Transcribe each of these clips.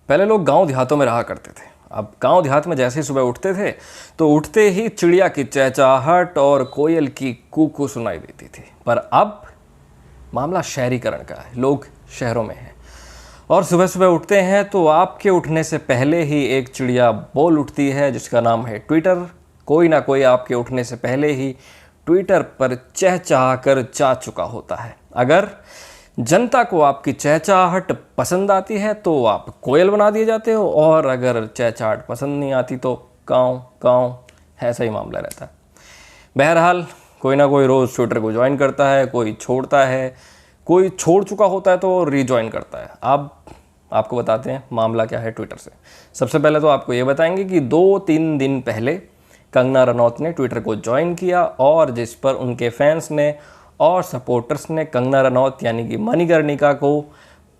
पहले लोग गांव देहातों में रहा करते थे। अब गांव देहात में जैसे ही सुबह उठते थे तो उठते ही चिड़िया की चहचहाहट और कोयल की कूकू सुनाई देती थी। पर अब मामला शहरीकरण का है, लोग शहरों में हैं और सुबह सुबह उठते हैं तो आपके उठने से पहले ही एक चिड़िया बोल उठती है जिसका नाम है ट्विटर। कोई ना कोई आपके उठने से पहले ही ट्विटर पर चहचहा कर जा चुका होता है। अगर जनता को आपकी चहचहाहट पसंद आती है तो आप कोयल बना दिए जाते हो, और अगर चहचहाहट पसंद नहीं आती तो काँव काँव, ऐसा ही मामला रहता है। बहरहाल कोई ना कोई रोज़ ट्विटर को ज्वाइन करता है, कोई छोड़ता है, कोई छोड़ चुका होता है तो रीज्वाइन करता है। अब आपको बताते हैं मामला क्या है ट्विटर से। सबसे पहले तो आपको ये बताएंगे कि 2-3 दिन पहले कंगना रनौत ने ट्विटर को ज्वाइन किया और जिस पर उनके फैंस ने और सपोर्टर्स ने कंगना रनौत यानी कि मणिकर्णिका को,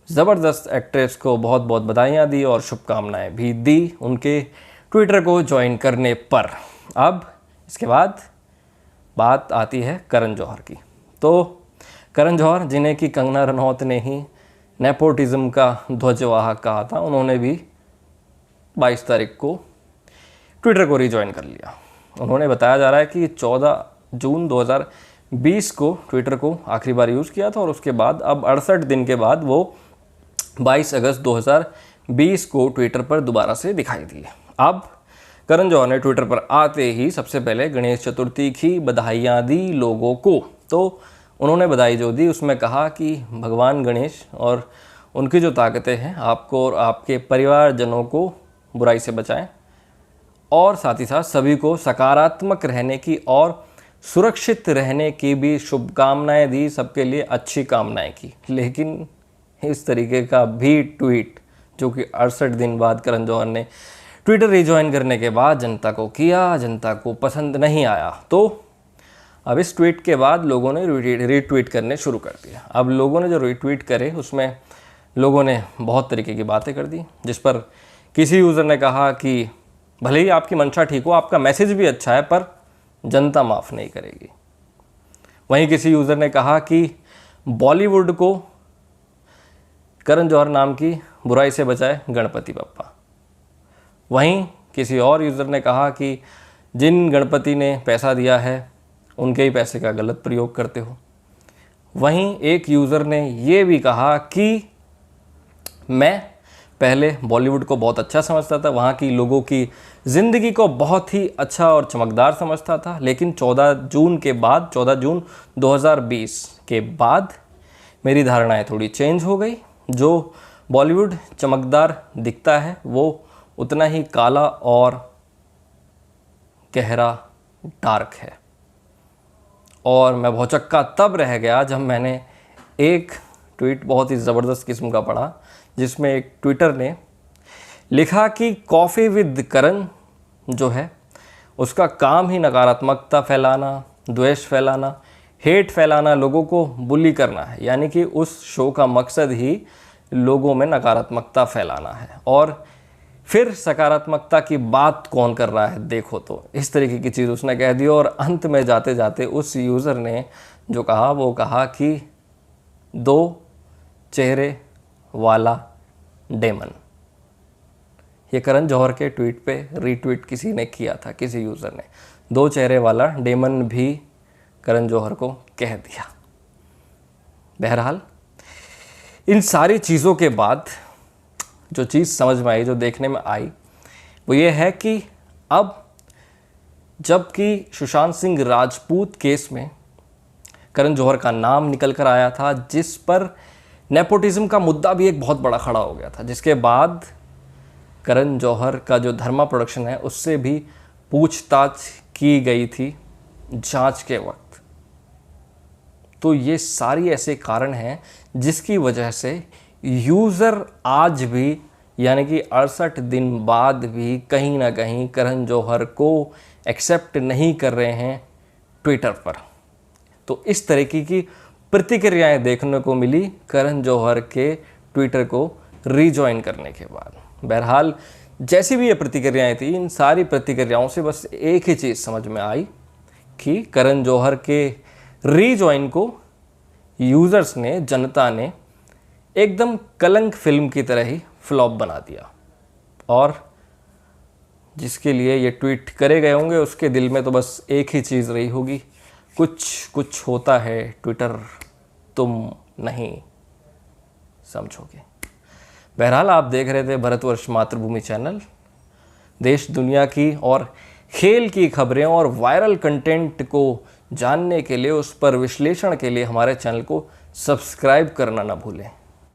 ज़बरदस्त एक्ट्रेस को बहुत बहुत बधाइयाँ दी और शुभकामनाएं भी दी उनके ट्विटर को ज्वाइन करने पर। अब इसके बाद बात आती है करण जौहर की। तो करण जौहर, जिन्हें कि कंगना रनौत ने ही नेपोटिज्म का ध्वजवाहक कहा था, उन्होंने भी 22 तारीख को ट्विटर को रीज्वाइन कर लिया। उन्होंने बताया जा रहा है कि 14 जून 2020 को ट्विटर को आखिरी बार यूज़ किया था और उसके बाद अब 68 दिन के बाद वो 22 अगस्त 2020 को ट्विटर पर दोबारा से दिखाई दिए। अब करण जौहर ने ट्विटर पर आते ही सबसे पहले गणेश चतुर्थी की बधाइयाँ दी लोगों को। तो उन्होंने बधाई जो दी उसमें कहा कि भगवान गणेश और उनकी जो ताकतें हैं आपको और आपके परिवारजनों को बुराई से बचाएं, और साथ ही साथ सभी को सकारात्मक रहने की और सुरक्षित रहने की भी शुभकामनाएं दी, सबके लिए अच्छी कामनाएं की। लेकिन इस तरीके का भी ट्वीट जो कि 68 दिन बाद करण जौहर ने ट्विटर रिज्वाइन करने के बाद जनता को किया, जनता को पसंद नहीं आया। तो अब इस ट्वीट के बाद लोगों ने रीट्वीट करने शुरू कर दिया। अब लोगों ने जो रीट्वीट करे उसमें लोगों ने बहुत तरीके की बातें कर दी, जिस पर किसी यूज़र ने कहा कि भले ही आपकी मंशा ठीक हो, आपका मैसेज भी अच्छा है, पर जनता माफ़ नहीं करेगी। वहीं किसी यूज़र ने कहा कि बॉलीवुड को करण जौहर नाम की बुराई से बचाए गणपति बप्पा। वहीं किसी और यूज़र ने कहा कि जिन गणपति ने पैसा दिया है उनके ही पैसे का गलत प्रयोग करते हो। वहीं एक यूज़र ने ये भी कहा कि मैं पहले बॉलीवुड को बहुत अच्छा समझता था, वहाँ की लोगों की ज़िंदगी को बहुत ही अच्छा और चमकदार समझता था, लेकिन 14 जून 2020 के बाद मेरी धारणाएं थोड़ी चेंज हो गई। जो बॉलीवुड चमकदार दिखता है वो उतना ही काला और गहरा डार्क है। और मैं भौचक्का तब रह गया जब मैंने एक ट्वीट बहुत ही ज़बरदस्त किस्म का पढ़ा, जिसमें एक ट्विटर ने लिखा कि कॉफ़ी विद करण जो है उसका काम ही नकारात्मकता फैलाना, द्वेष फैलाना, हेट फैलाना, लोगों को बुली करना है। यानी कि उस शो का मकसद ही लोगों में नकारात्मकता फैलाना है, और फिर सकारात्मकता की बात कौन कर रहा है देखो। तो इस तरीके की चीज़ उसने कह दी और अंत में जाते जाते उस यूज़र ने जो कहा वो कहा कि 2 चेहरे वाला डेमन। ये करण जौहर के ट्वीट पे रीट्वीट किसी ने किया था, किसी यूज़र ने 2 चेहरे वाला डेमन भी करण जौहर को कह दिया। बहरहाल इन सारी चीज़ों के बाद जो चीज़ समझ में आई, जो देखने में आई, वो ये है कि अब जबकि सुशांत सिंह राजपूत केस में करण जौहर का नाम निकल कर आया था, जिस पर नेपोटिज्म का मुद्दा भी एक बहुत बड़ा खड़ा हो गया था, जिसके बाद करण जौहर का जो धर्मा प्रोडक्शन है उससे भी पूछताछ की गई थी जांच के वक्त। तो ये सारी ऐसे कारण हैं जिसकी वजह से यूज़र आज भी यानी कि 68 दिन बाद भी कहीं ना कहीं करण जौहर को एक्सेप्ट नहीं कर रहे हैं ट्विटर पर। तो इस तरीके की प्रतिक्रियाएं देखने को मिली करण जौहर के ट्विटर को रीजॉइन करने के बाद। बहरहाल जैसी भी ये प्रतिक्रियाएं थी, इन सारी प्रतिक्रियाओं से बस एक ही चीज़ समझ में आई कि करण जौहर के रीजॉइन को यूज़र्स ने, जनता ने एकदम कलंक फिल्म की तरह ही फ्लॉप बना दिया। और जिसके लिए ये ट्वीट करे गए होंगे उसके दिल में तो बस एक ही चीज़ रही होगी, कुछ कुछ होता है ट्विटर, तुम नहीं समझोगे। बहरहाल आप देख रहे थे भारतवर्ष मातृभूमि चैनल। देश दुनिया की और खेल की खबरें और वायरल कंटेंट को जानने के लिए, उस पर विश्लेषण के लिए हमारे चैनल को सब्सक्राइब करना ना भूलें।